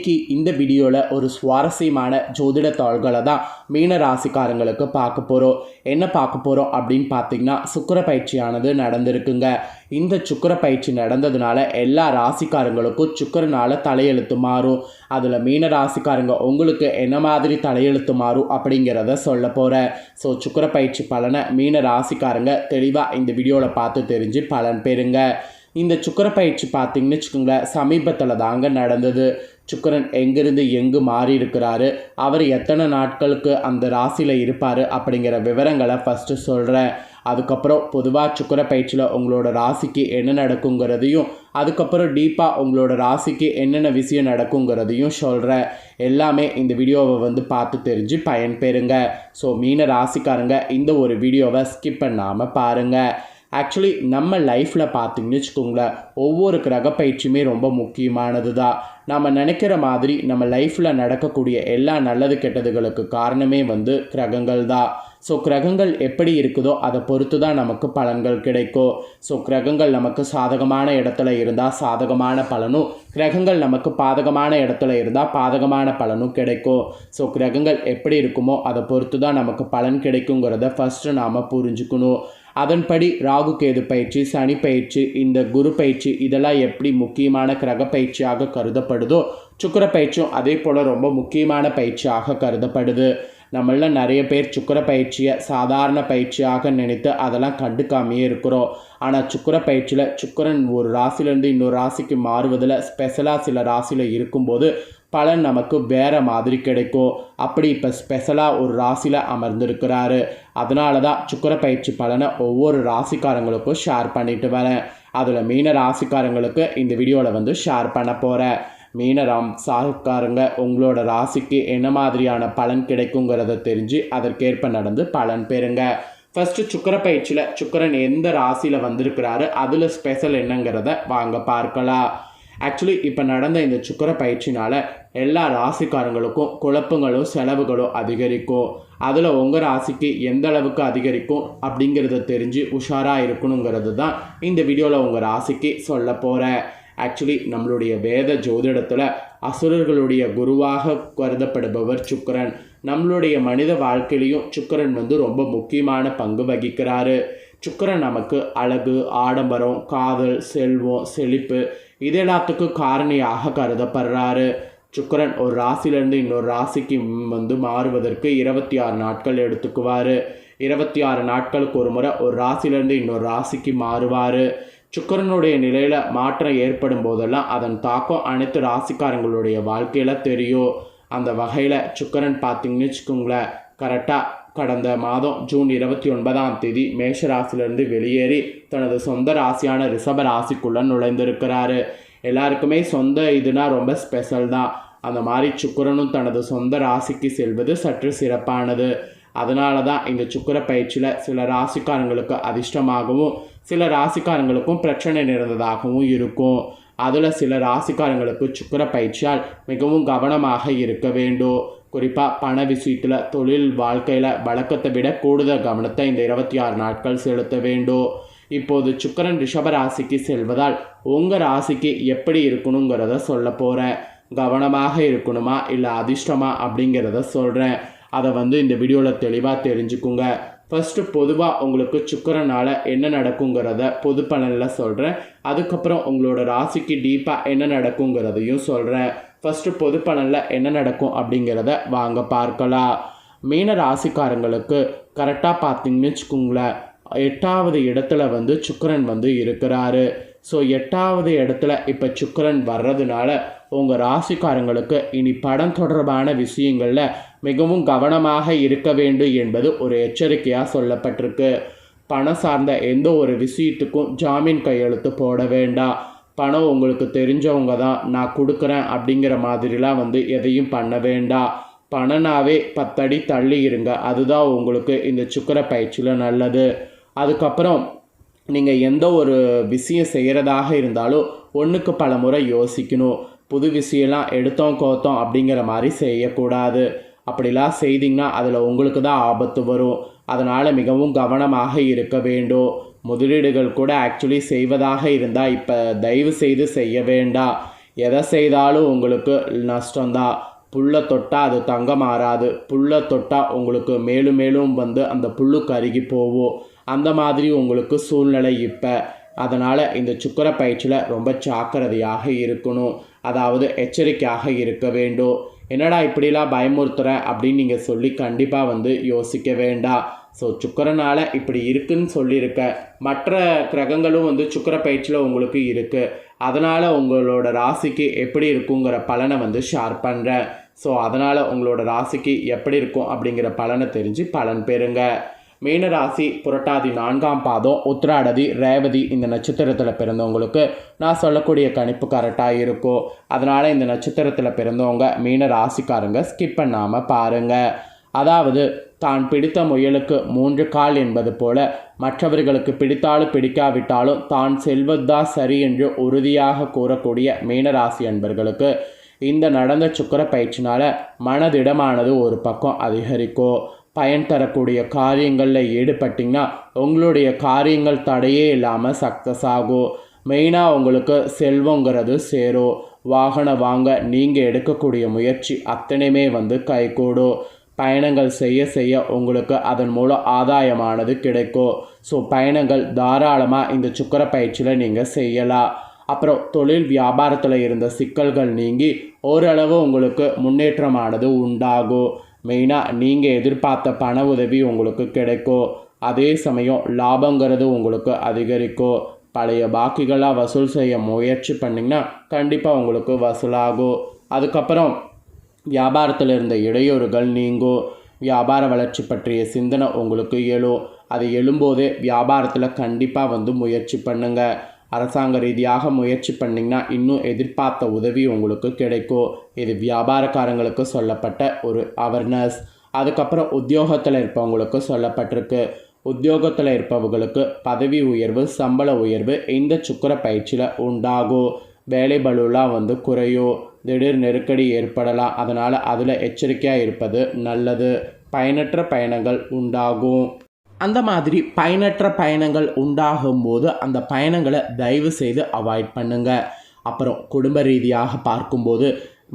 இன்றைக்கி இந்த வீடியோவில் ஒரு சுவாரஸ்யமான ஜோதிட தாள்களை தான் மீன ராசிக்காரங்களுக்கு பார்க்க போகிறோம். என்ன பார்க்க போகிறோம் அப்படின்னு பார்த்தீங்கன்னா, சுக்கிர பயிற்சியானது நடந்திருக்குங்க. இந்த சுக்கிர பயிற்சி நடந்ததுனால எல்லா ராசிக்காரங்களுக்கும் சுக்கிரனால தலையெழுத்து மாறும். அதில் மீன ராசிக்காரங்க உங்களுக்கு என்ன மாதிரி தலையெழுத்து மாறும் அப்படிங்கிறத சொல்ல போகிறேன். ஸோ சுக்கிர பயிற்சி பலனை மீன ராசிக்காரங்க தெளிவாக இந்த வீடியோவில் பார்த்து தெரிஞ்சு பலன் பெறுங்க. இந்த சுக்கிர பயிற்சி பார்த்திங்கன்னு வச்சுக்கோங்களேன், சமீபத்தில் தாங்க நடந்தது. சுக்கிரன் எங்கேருந்து எங்கு மாறி இருக்கிறாரு, அவர் எத்தனை நாட்களுக்கு அந்த ராசியில் இருப்பார் அப்படிங்கிற விவரங்களை ஃபஸ்ட்டு சொல்கிறேன். அதுக்கப்புறம் பொதுவாக சுக்கிர பயிற்சியில் உங்களோட ராசிக்கு என்ன நடக்குங்கிறதையும், அதுக்கப்புறம் டீப்பாக உங்களோட ராசிக்கு என்னென்ன விஷயம் நடக்குங்கிறதையும் சொல்கிறேன். எல்லாமே இந்த வீடியோவை பார்த்து தெரிஞ்சு பயன்பெறுங்க. ஸோ மீன ராசிக்காரங்க இந்த ஒரு வீடியோவை ஸ்கிப் பண்ணாமல் பாருங்கள். ஆக்சுவலி நம்ம லைஃப்பில் பார்த்திங்கன்னு வச்சுக்கோங்களேன், ஒவ்வொரு கிரக பயிற்சியுமே ரொம்ப முக்கியமானது தான். நம்ம நினைக்கிற மாதிரி நம்ம லைஃப்பில் நடக்கக்கூடிய எல்லா நல்லது கெட்டதுகளுக்கு காரணமே கிரகங்கள் தான். ஸோ கிரகங்கள் எப்படி இருக்குதோ அதை பொறுத்து தான் நமக்கு பலன்கள் கிடைக்கும். ஸோ கிரகங்கள் நமக்கு சாதகமான இடத்துல இருந்தால் சாதகமான பலனும், கிரகங்கள் நமக்கு பாதகமான இடத்துல இருந்தால் பாதகமான பலனும் கிடைக்கும். ஸோ கிரகங்கள் எப்படி இருக்குமோ அதை பொறுத்து தான் நமக்கு பலன் கிடைக்குங்கிறத ஃபஸ்ட்டு நாம் புரிஞ்சுக்கணும். அதன்படி ராகு கேது பயிற்சி, சனி பயிற்சி, இந்த குரு பயிற்சி இதெல்லாம் எப்படி முக்கியமான கிரக பயிற்சியாக கருதப்படுதோ, சுக்கிர பயிற்சியும் அதே போல் ரொம்ப முக்கியமான பயிற்சியாக கருதப்படுது. நம்மள நிறைய பேர் சுக்கிர பயிற்சியை சாதாரண பயிற்சியாக நினைத்து அதெல்லாம் கண்டுக்காமையே இருக்கிறோம். ஆனால் சுக்கிர பயிற்சியில் சுக்கிரன் ஒரு ராசிலேருந்து இன்னொரு ராசிக்கு மாறுவதில் ஸ்பெஷலாக சில ராசியில் இருக்கும்போது பலன் நமக்கு வேறு மாதிரி கிடைக்கும். அப்படி இப்போ ஸ்பெஷலாக ஒரு ராசியில் அமர்ந்திருக்கிறாரு. அதனால தான் சுக்கிர பயிற்சி பலனை ஒவ்வொரு ராசிக்காரங்களுக்கும் ஷேர் பண்ணிட்டு வரேன். அதில் மீன ராசிக்காரங்களுக்கு இந்த வீடியோவில் ஷேர் பண்ண போகிறேன். மீன ராசிக்காரங்க உங்களோட ராசிக்கு என்ன மாதிரியான பலன் கிடைக்குங்கிறத தெரிஞ்சு அதற்கேற்ப நடந்து பலன் பெறுங்க. ஃபஸ்ட்டு சுக்கிர பயிற்சியில் சுக்கிரன் எந்த ராசியில் வந்திருக்கிறாரு, அதில் ஸ்பெஷல் என்னங்கிறத வாங்க பார்க்கலாம். ஆக்சுவலி இப்போ நடந்த இந்த சுக்கிர பயிற்சினால் எல்லா ராசிக்காரங்களுக்கும் குழப்பங்களும் செலவுகளும் அதிகரிக்கும். அதில் உங்கள் ராசிக்கு எந்த அளவுக்கு அதிகரிக்கும் அப்படிங்கிறத தெரிஞ்சு உஷாராக இருக்கணுங்கிறது தான் இந்த வீடியோவில் உங்கள் ராசிக்கு சொல்ல போகிறேன். ஆக்சுவலி நம்மளுடைய வேத ஜோதிடத்தில் அசுரர்களுடைய குருவாக கருதப்படுபவர் சுக்கிரன். நம்மளுடைய மனித வாழ்க்கையிலையும் சுக்கிரன் ரொம்ப முக்கியமான பங்கு வகிக்கிறாரு. சுக்கிரன் நமக்கு அழகு, ஆடம்பரம், காதல், செல்வம், செழிப்பு இது எல்லாத்துக்கும் காரணியாக கருதப்படுறாரு. சுக்கிரன் ஒரு ராசியிலேருந்து இன்னொரு ராசிக்கு மாறுவதற்கு 26 நாட்கள் எடுத்துக்குவார். 26 நாட்களுக்கு ஒரு முறை ஒரு ராசியிலேருந்து இன்னொரு ராசிக்கு மாறுவார். சுக்கிரனுடைய நிலையில் மாற்றம் ஏற்படும் போதெல்லாம் அதன் தாக்கம் அனைத்து ராசிக்காரங்களுடைய வாழ்க்கையில் தெரியும். அந்த வகையில் சுக்கிரன் பார்த்திங்கன்னு வச்சுக்கோங்களேன், கரெக்டாக கடந்த மாதம் ஜூன் 29ஆம் தேதி மேஷ ராசியிலிருந்து வெளியேறி தனது சொந்த ராசியான ரிஷப ராசிக்குள்ளே நுழைந்திருக்கிறாரு. எல்லாருக்குமே சொந்த இதுனா ரொம்ப ஸ்பெஷல் தான். அந்த மாதிரி சுக்கிரனும் தனது சொந்த ராசிக்கு செல்வது சற்று சிறப்பானது. அதனால தான் இந்த சுக்கிர பயிற்சியில் சில ராசிக்காரங்களுக்கு அதிர்ஷ்டமாகவும் சில ராசிக்காரங்களுக்கும் பிரச்சனை நிறைந்ததாகவும் இருக்கும். அதில் சில ராசிக்காரங்களுக்கு சுக்கிர பயிற்சியால் மிகவும் கவனமாக இருக்க வேண்டும். குறிப்பாக பண விஷயத்தில், தொழில் வாழ்க்கையில் வழக்கத்தை விட கூடுதல் கவனத்தை இந்த 26 நாட்கள் செலுத்த வேண்டும். இப்போது சுக்கிரன் ரிஷப ராசிக்கு செல்வதால் உங்கள் ராசிக்கு எப்படி இருக்கணுங்கிறத சொல்ல போகிறேன். கவனமாக இருக்கணுமா இல்லை அதிர்ஷ்டமா அப்படிங்கிறத சொல்கிறேன். அதை இந்த வீடியோவில் தெளிவாக தெரிஞ்சுக்குங்க. ஃபஸ்ட்டு பொதுவாக உங்களுக்கு சுக்கிரனால் என்ன நடக்குங்கிறத பொது பலனில் சொல்கிறேன். அதுக்கப்புறம் உங்களோட ராசிக்கு டீப்பாக என்ன நடக்குங்கிறதையும் சொல்கிறேன். ஃபஸ்ட்டு பொது பலனில் என்ன நடக்கும் அப்படிங்கிறத வாங்க பார்க்கலாம். மீன ராசிக்காரங்களுக்கு கரெக்டாக பார்த்திங்கன்னு வச்சுக்கோங்களேன், 8வது இடத்துல சுக்கிரன் இருக்கிறாரு. ஸோ 8வது இடத்துல இப்போ சுக்கிரன் வர்றதுனால உங்கள் ராசிக்காரங்களுக்கு இனி படம் தொடர்பான விஷயங்களில் மிகவும் கவனமாக இருக்க வேண்டும் என்பது ஒரு எச்சரிக்கையாக சொல்லப்பட்டிருக்கு. பணம் சார்ந்த எந்த ஒரு விஷயத்துக்கும் ஜாமீன் கையெழுத்து போட வேண்டாம். பணம் உங்களுக்கு தெரிஞ்சவங்க தான் நான் கொடுக்குறேன் அப்படிங்கிற மாதிரிலாம் எதையும் பண்ண வேண்டாம். பணனாவே 10 அடி தள்ளி இருங்க. அதுதான் உங்களுக்கு இந்த சுக்கிர பயிற்சியில் நல்லது. அதுக்கப்புறம் நீங்கள் எந்த ஒரு விஷயம் செய்கிறதாக இருந்தாலும் ஒன்றுக்கு பல முறை யோசிக்கணும். புது விஷயம்லாம் எடுத்தோம் கோத்தோம் அப்படிங்கிற மாதிரி செய்யக்கூடாது. அப்படிலாம் செய்திங்கன்னா அதில் உங்களுக்கு தான் ஆபத்து வரும். அதனால் மிகவும் கவனமாக இருக்க வேண்டும். முதலீடுகள் கூட ஆக்சுவலி செய்வதாக இருந்தால் இப்போ தயவு செய்து செய்ய வேண்டாம். எதை செய்தாலும் உங்களுக்கு நஷ்டம்தான். புல்லை தொட்டால் அது தங்கம் மாறாது, புல்லை தொட்டால் உங்களுக்கு மேலும் மேலும் வந்து அந்த புல்லு கருகி போகும். அந்த மாதிரி உங்களுக்கு சூழ்நிலை இப்போ. அதனால் இந்த சுக்கிர பயிற்சியில் ரொம்ப ஜாக்கிரதையாக இருக்கணும், அதாவது எச்சரிக்கையாக இருக்க வேண்டும். என்னடா இப்படிலாம் பயமுறுத்துகிறேன் அப்படின்னு நீங்கள் சொல்லி கண்டிப்பாக வந்து யோசிக்க வேண்டாம். ஸோ சுக்கிரனால் இப்படி இருக்குன்னு சொல்லியிருக்க, மற்ற கிரகங்களும் வந்து சுக்கிர பயிற்சியில் உங்களுக்கு இருக்குது. அதனால் உங்களோட ராசிக்கு எப்படி இருக்குங்கிற பலனை வந்து ஷேர் பண்ணுறேன். ஸோ அதனால் உங்களோட ராசிக்கு எப்படி இருக்கும் அப்படிங்கிற பலனை தெரிஞ்சு பலன் பெறுங்க. மீனராசி புரட்டாதி 4ஆம் பாதம், உத்திராடதி, ரேவதி இந்த நட்சத்திரத்தில் பிறந்தவங்களுக்கு நான் சொல்லக்கூடிய கணிப்பு கரெக்டாக இருக்கும். அதனால் இந்த நட்சத்திரத்தில் பிறந்தவங்க மீன ராசிக்காரங்க ஸ்கிப் பண்ணாமல் பாருங்கள். அதாவது தான் பிடித்த முயலுக்கு 3 கால் என்பது போல மற்றவர்களுக்கு பிடித்தாலும் பிடிக்காவிட்டாலும் தான் செல்வதுதான் சரி என்று உறுதியாக கூறக்கூடிய மீனராசி அன்பர்களுக்கு இந்த நடந்த சுக்கிர பயிற்சினால் மனதிடமானது ஒரு பக்கம் அதிகரிக்கும். பயன் தரக்கூடிய காரியங்களில் ஈடுபட்டிங்கன்னா உங்களுடைய காரியங்கள் தடையே இல்லாமல் சக்ஸஸ் ஆகும். மெயினாக உங்களுக்கு செல்வங்கிறது சேரும். வாகனம் வாங்க நீங்கள் எடுக்கக்கூடிய முயற்சி அத்தனையுமே வந்து கைகூடும். பயணங்கள் செய்ய செய்ய உங்களுக்கு அதன் மூலம் ஆதாயமானது கிடைக்கும். ஸோ பயணங்கள் தாராளமாக இந்த சுக்கிர பயிற்சியில் நீங்கள் செய்யலாம். அப்புறம் தொழில் வியாபாரத்தில் இருந்த சிக்கல்கள் நீங்கி ஓரளவு உங்களுக்கு முன்னேற்றமானது உண்டாகும். மெயினாக நீங்கள் எதிர்பார்த்த பண உதவி உங்களுக்கு கிடைக்கும். அதே சமயம் லாபங்கிறது உங்களுக்கு அதிகரிக்கும். பழைய பாக்கிகளாக வசூல் செய்ய முயற்சி பண்ணிங்கன்னா கண்டிப்பாக உங்களுக்கு வசூலாகும். அதுக்கப்புறம் வியாபாரத்தில் இருந்த இடையூறுகள் நீங்கும். வியாபார வளர்ச்சி பற்றிய சிந்தனை உங்களுக்கு எழும். அது எழும்போதே வியாபாரத்தில் கண்டிப்பாக வந்து முயற்சி பண்ணுங்கள். அரசாங்க ரீதியாக முயற்சி பண்ணிங்கன்னா இன்னும் எதிர்பார்த்த உதவி உங்களுக்கு கிடைக்கும். இது வியாபாரக்காரங்களுக்கு சொல்லப்பட்ட ஒரு அவேர்னஸ். அதுக்கப்புறம் உத்தியோகத்தில் இருப்பவங்களுக்கு சொல்லப்பட்டிருக்கு. உத்தியோகத்தில் இருப்பவர்களுக்கு பதவி உயர்வு, சம்பள உயர்வு இந்த சுக்கிர பயிற்சியில் உண்டாகும். வேலை பளுலாம் வந்து குறையும். திடீர் நெருக்கடி ஏற்படலாம். அதனால் அதில் எச்சரிக்கையாக இருப்பது நல்லது. பயனற்ற பயணங்கள் உண்டாகும். அந்த மாதிரி பயனற்ற பயணங்கள் உண்டாகும்போது அந்த பயணங்களை தயவு செய்து அவாய்ட் பண்ணுங்கள். அப்புறம் குடும்ப ரீதியாக பார்க்கும்போது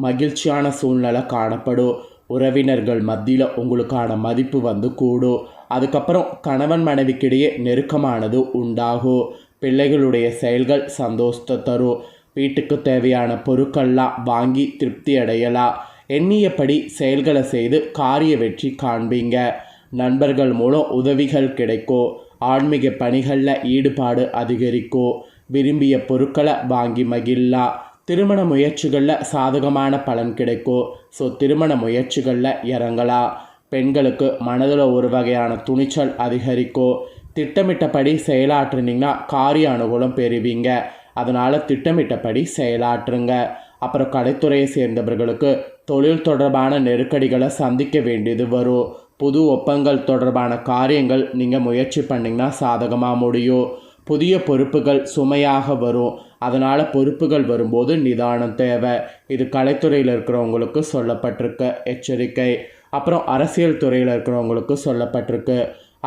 மகிழ்ச்சியான சூழ்நிலை காணப்படும். உறவினர்கள் மத்தியில் உங்களுக்கான மதிப்பு வந்து கூடும். அதுக்கப்புறம் கணவன் மனைவிக்கிடையே நெருக்கமானது உண்டாகும். பிள்ளைகளுடைய செயல்கள் சந்தோஷத்தை தரும். வீட்டுக்கு தேவையான பொருட்கள்லாம் வாங்கி திருப்தி அடையலாம். எண்ணியபடி செயல்களை செய்து காரிய வெற்றி காண்பீங்க. நண்பர்கள் மூலம் உதவிகள் கிடைக்கும். ஆன்மீக பணிகளில் ஈடுபாடு அதிகரிக்கும். விரும்பிய பொருட்களை வாங்கி மகிழலாம். திருமண முயற்சிகளில் சாதகமான பலன் கிடைக்கும். ஸோ திருமண முயற்சிகளில் இறங்கலாம். பெண்களுக்கு மனதில் ஒரு வகையான துணிச்சல் அதிகரிக்கும். திட்டமிட்டபடி செயலாற்றினீங்கன்னா காரிய அனுகூலம் பெறுவீங்க. அதனால் திட்டமிட்டபடி செயலாற்றுங்க. அப்புறம் கலைத்துறையை சேர்ந்தவர்களுக்கு தொழில் தொடர்பான நெருக்கடிகளை சந்திக்க வேண்டியது வரும். புது ஒப்பந்தங்கள் தொடர்பான காரியங்கள் நீங்கள் முயற்சி பண்ணிங்கன்னா சாதகமாக முடியும். புதிய பொறுப்புகள் சுமையாக வரும். அதனால் பொறுப்புகள் வரும்போது நிதானம் தேவை. இது கலைத்துறையில் இருக்கிறவங்களுக்கு சொல்லப்பட்டிருக்க எச்சரிக்கை. அப்புறம் அரசியல் துறையில் இருக்கிறவங்களுக்கு சொல்லப்பட்டிருக்கு.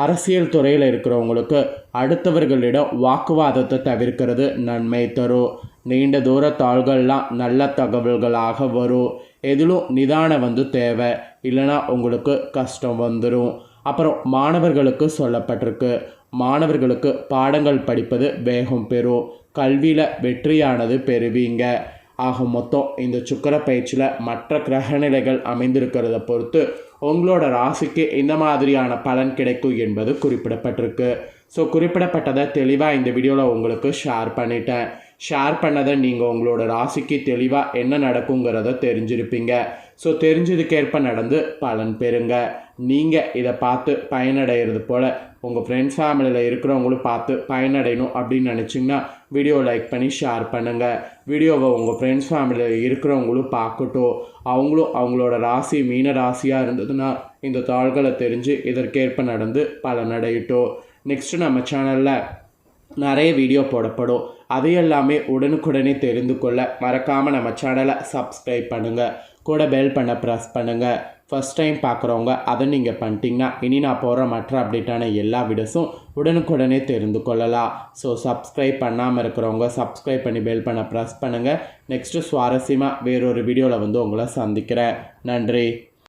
அரசியல் துறையில் இருக்கிறவங்களுக்கு அடுத்தவர்களிடம் வாக்குவாதத்தை தவிர்க்கிறது நன்மை தரும். நீண்ட தூர தாள்கள்லாம் நல்ல தகவல்களாக வரும். எதிலும் நிதானம் வந்து தேவை, இல்லைனா உங்களுக்கு கஷ்டம் வந்துடும். அப்புறம் மாணவர்களுக்கு சொல்லப்பட்டிருக்கு. மாணவர்களுக்கு பாடங்கள் படிப்பது வேகம் பெறும். கல்வியில் வெற்றியானது பெறுவீங்க. ஆக மொத்தம் இந்த சுக்கிர பயிற்சியில் மற்ற கிரகநிலைகள் அமைந்திருக்கிறத பொறுத்து உங்களோட ராசிக்கு இந்த மாதிரியான பலன் கிடைக்கும் என்பது குறிப்பிடப்பட்டிருக்கு. ஸோ குறிப்பிடப்பட்டதை தெளிவாக இந்த வீடியோவில் உங்களுக்கு ஷேர் பண்ணிட்டேன். ஷேர் பண்ணதை நீங்கள் உங்களோட ராசிக்கு தெளிவாக என்ன நடக்குங்கிறத தெரிஞ்சிருப்பீங்க. ஸோ தெரிஞ்சதுக்கேற்ப நடந்து பலன் பெறுங்க. நீங்கள் இதை பார்த்து பயனடைகிறது போல் உங்கள் ஃப்ரெண்ட்ஸ் ஃபேமிலியில் இருக்கிறவங்களும் பார்த்து பயனடையணும் அப்படின்னு நினச்சிங்கன்னா வீடியோ லைக் பண்ணி ஷேர் பண்ணுங்கள். வீடியோவை உங்கள் ஃப்ரெண்ட்ஸ் ஃபேமிலியில் இருக்கிறவங்களும் பார்க்கட்டும். அவங்களும் அவங்களோட ராசி மீன ராசியாக இருந்ததுன்னா இந்த தாள்களை தெரிஞ்சு இதற்கேற்ப நடந்து பலனடையட்டும். நெக்ஸ்ட்டு நம்ம சேனலில் நிறைய வீடியோ போடப்படும். அதையெல்லாமே உடனுக்குடனே தெரிந்து கொள்ள மறக்காமல் நம்ம சேனலை சப்ஸ்கிரைப் பண்ணுங்கள். கூட பெல் பண்ண ப்ரெஸ் பண்ணுங்கள். ஃபஸ்ட் டைம் பார்க்குறவங்க அதை நீங்கள் பண்ணிட்டீங்கன்னா இனி நான் போகிற மற்ற அப்டேட்டான எல்லா வீடியோஸும் உடனுக்குடனே தெரிந்து கொள்ளலாம். ஸோ சப்ஸ்கிரைப் பண்ணாமல் இருக்கிறவங்க சப்ஸ்கிரைப் பண்ணி பெல் பண்ண ப்ரெஸ் பண்ணுங்கள். நெக்ஸ்ட்டு சுவாரஸ்யமாக வேறொரு வீடியோவில் உங்களை சந்திக்கிறேன். நன்றி.